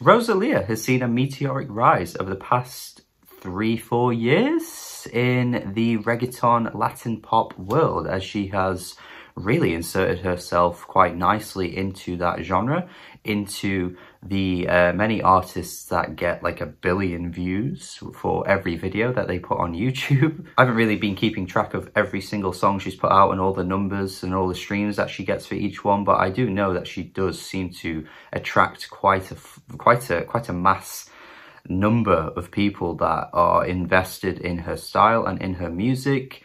Rosalía has seen a meteoric rise over the past 3-4 years in the reggaeton Latin pop world, as she has really inserted herself quite nicely into that genre, into the many artists that get like 1 billion views for every video that they put on YouTube. I haven't really been keeping track of every single song she's put out and all the numbers and all the streams that she gets for each one, but I do know that she does seem to attract quite a mass number of people that are invested in her style and in her music.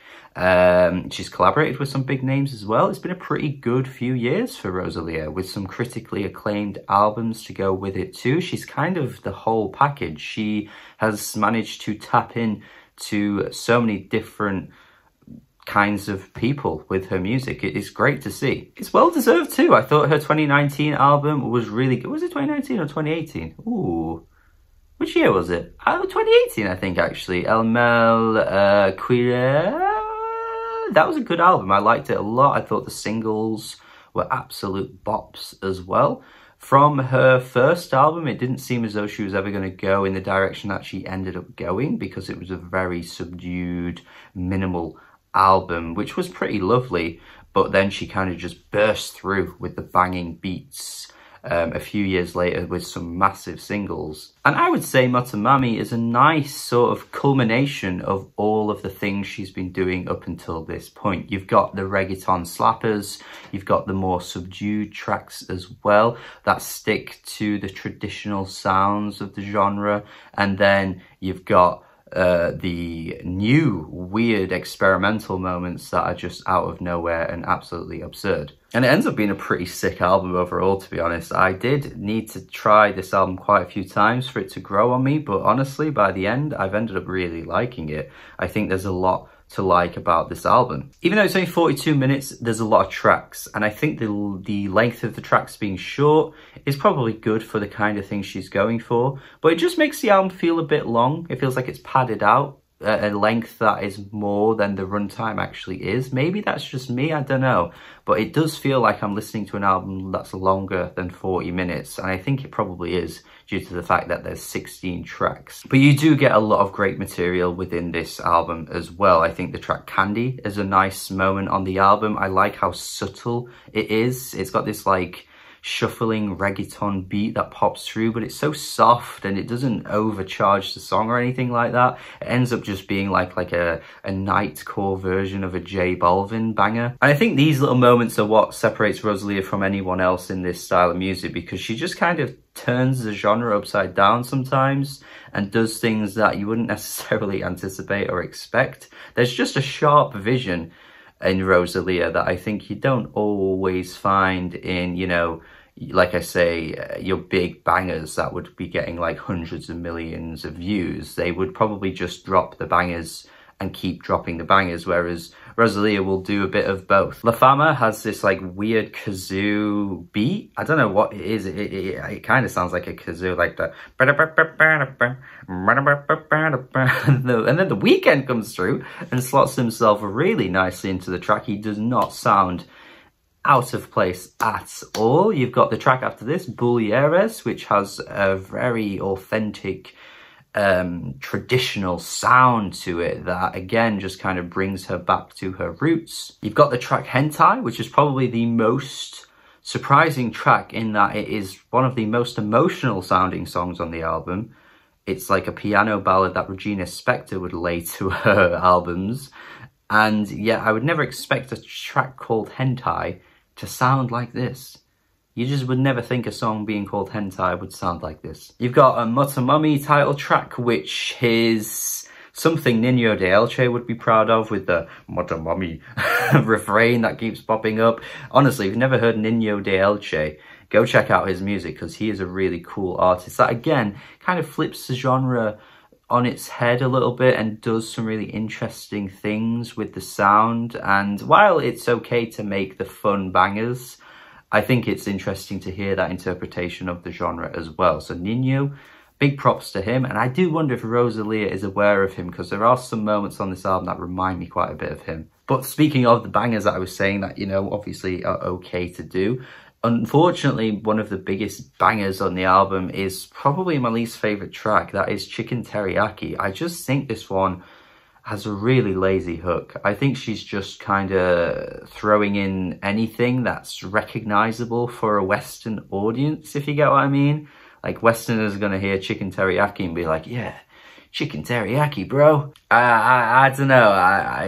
She's collaborated with some big names as well. It's been a pretty good few years for Rosalía, with some critically acclaimed albums to go with it too. She's kind of the whole package. She has managed to tap in to so many different kinds of people with her music. It is great to see. It's well deserved too. I thought her 2019 album was really good. Was it 2019 or 2018? Ooh. Which year was it? 2018, I think, actually. El Mel Queer. That was a good album. I liked it a lot. I thought the singles were absolute bops as well. From her first album, it didn't seem as though she was ever going to go in the direction that she ended up going, because it was a very subdued, minimal album, which was pretty lovely. But then she kind of just burst through with the banging beats a few years later with some massive singles. And I would say Motomami is a nice sort of culmination of all of the things she's been doing up until this point. You've got the reggaeton slappers, you've got the more subdued tracks as well that stick to the traditional sounds of the genre, and then you've got the new weird experimental moments that are just out of nowhere and absolutely absurd. And it ends up being a pretty sick album overall, to be honest. I did need to try this album quite a few times for it to grow on me, but honestly, by the end, I've ended up really liking it. I think there's a lot to like about this album. Even though it's only 42 minutes, there's a lot of tracks, and I think the length of the tracks being short is probably good for the kind of thing she's going for, but it just makes the album feel a bit long. It feels like it's padded out at a length that is more than the runtime actually is. Maybe that's just me, I don't know, but it does feel like I'm listening to an album that's longer than 40 minutes, and I think it probably is due to the fact that there's 16 tracks. But you do get a lot of great material within this album as well. I think the track Candy is a nice moment on the album. I like how subtle it is. It's got this like shuffling reggaeton beat that pops through, but it's so soft and it doesn't overcharge the song or anything like that. It ends up just being like a nightcore version of a J Balvin banger. And I think these little moments are what separates Rosalía from anyone else in this style of music, because she just kind of turns the genre upside down sometimes and does things that you wouldn't necessarily anticipate or expect. There's just a sharp vision in Rosalía that I think you don't always find in, you know, like I say, your big bangers that would be getting like hundreds of millions of views. They would probably just drop the bangers and keep dropping the bangers, whereas Rosalía will do a bit of both. La Fama has this like weird kazoo beat. I don't know what it is. It kind of sounds like a kazoo, like the and then the Weeknd comes through and slots himself really nicely into the track. He does not sound out of place at all. You've got the track after this, Bulieres, which has a very authentic traditional sound to it that again just kind of brings her back to her roots. You've got the track Hentai, which is probably the most surprising track in that it is one of the most emotional sounding songs on the album. It's like a piano ballad that Regina Spektor would lay to her albums, and yeah, I would never expect a track called Hentai to sound like this. You just would never think a song being called Hentai would sound like this. You've got a Motomami title track, which is something Nino de Elche would be proud of, with the Motomami refrain that keeps popping up. Honestly, if you've never heard Nino de Elche, go check out his music, because he is a really cool artist that, again, kind of flips the genre on its head a little bit and does some really interesting things with the sound. And while it's okay to make the fun bangers, I think it's interesting to hear that interpretation of the genre as well. So Nino, big props to him. And I do wonder if Rosalía is aware of him, because there are some moments on this album that remind me quite a bit of him. But speaking of the bangers that I was saying that, you know, obviously are okay to do, Unfortunately, one of the biggest bangers on the album is probably my least favourite track. That is Chicken Teriyaki. I just think this one has a really lazy hook. I think she's just kind of throwing in anything that's recognisable for a Western audience, if you get what I mean. Like, Westerners are going to hear Chicken Teriyaki and be like, yeah, chicken teriyaki, bro. I don't know.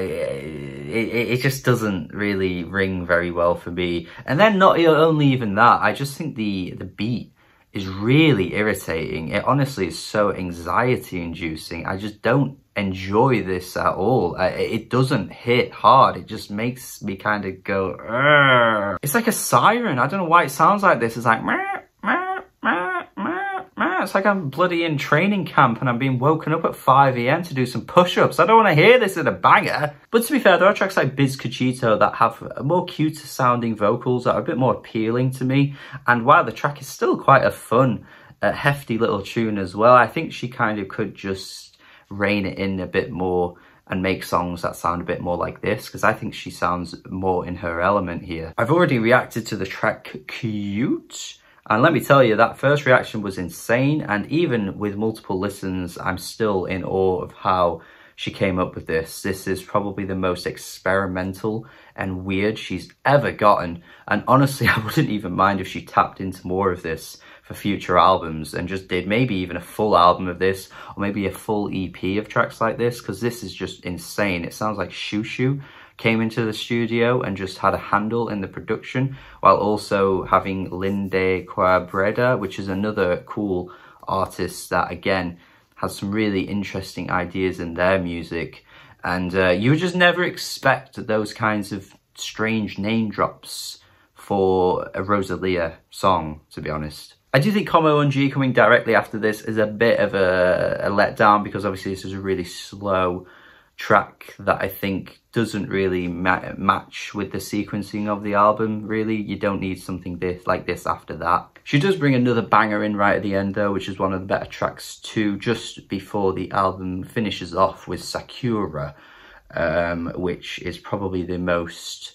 It just doesn't really ring very well for me. And then not only even that, I just think the beat is really irritating. It honestly is so anxiety inducing. I just don't enjoy this at all. It doesn't hit hard. It just makes me kind of go, Argh. It's like a siren. I don't know why it sounds like this. It's like, meh, meh, meh, meh, meh. It's like I'm bloody in training camp and I'm being woken up at 5 AM to do some push-ups. I don't want to hear this in a banger. But to be fair, there are tracks like Biz Cachito that have more cuter sounding vocals that are a bit more appealing to me. And while the track is still quite a fun, hefty little tune as well, I think she kind of could just rein it in a bit more and make songs that sound a bit more like this, because I think she sounds more in her element here. I've already reacted to the track Cute, and let me tell you, that first reaction was insane, and even with multiple listens, I'm still in awe of how she came up with this. This is probably the most experimental and weird she's ever gotten, and honestly, I wouldn't even mind if she tapped into more of this for future albums and just did maybe even a full album of this, or maybe a full EP of tracks like this, because this is just insane. It sounds like Shushu came into the studio and just had a handle in the production, while also having Linde Quabreda, which is another cool artist that again has some really interesting ideas in their music. And you would just never expect those kinds of strange name drops for a Rosalía song, to be honest. I do think Como and G coming directly after this is a bit of a letdown, because obviously this is a really slow track that I think doesn't really match with the sequencing of the album, really. You don't need something like this after that. She does bring another banger in right at the end though, which is one of the better tracks too, just before the album finishes off with Sakura, which is probably the most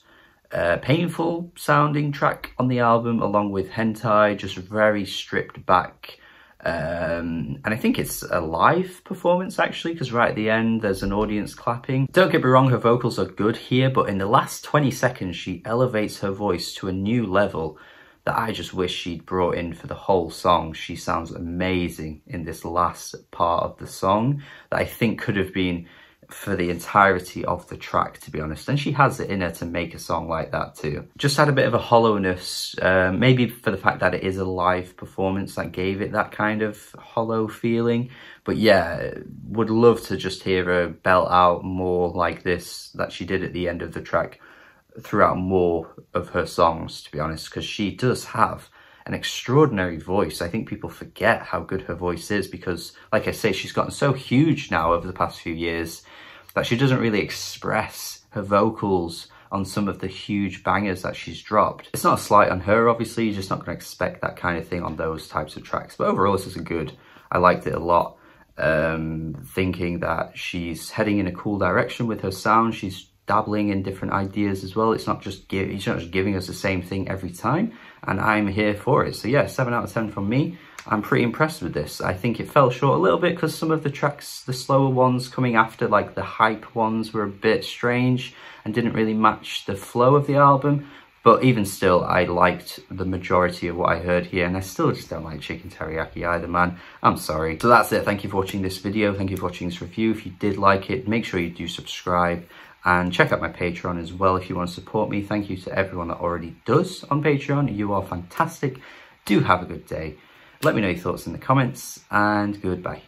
painful sounding track on the album, along with Hentai, just very stripped back. And I think it's a live performance actually, because right at the end there's an audience clapping. Don't get me wrong, her vocals are good here, but in the last 20 seconds she elevates her voice to a new level that I just wish she'd brought in for the whole song. She sounds amazing in this last part of the song that I think could have been for the entirety of the track, to be honest. And she has it in her to make a song like that too. Just had a bit of a hollowness, maybe for the fact that it is a live performance that gave it that kind of hollow feeling. But yeah, would love to just hear her belt out more like this that she did at the end of the track throughout more of her songs, to be honest, because she does have an extraordinary voice. I think people forget how good her voice is because, like I say, she's gotten so huge now over the past few years that she doesn't really express her vocals on some of the huge bangers that she's dropped. It's not a slight on her, obviously, you're just not going to expect that kind of thing on those types of tracks. But overall, this is good. I liked it a lot. Thinking that she's heading in a cool direction with her sound. She's dabbling in different ideas as well. It's not just giving us the same thing every time, and I'm here for it. So yeah, 7 out of 10 from me. I'm pretty impressed with this. I think it fell short a little bit because some of the tracks, the slower ones coming after, like the hype ones, were a bit strange and didn't really match the flow of the album. But even still, I liked the majority of what I heard here, and I still just don't like chicken teriyaki either, man. I'm sorry. So that's it. Thank you for watching this video. Thank you for watching this review. If you did like it, make sure you do subscribe. And check out my Patreon as well if you want to support me. Thank you to everyone that already does on Patreon. You are fantastic. Do have a good day. Let me know your thoughts in the comments, and goodbye.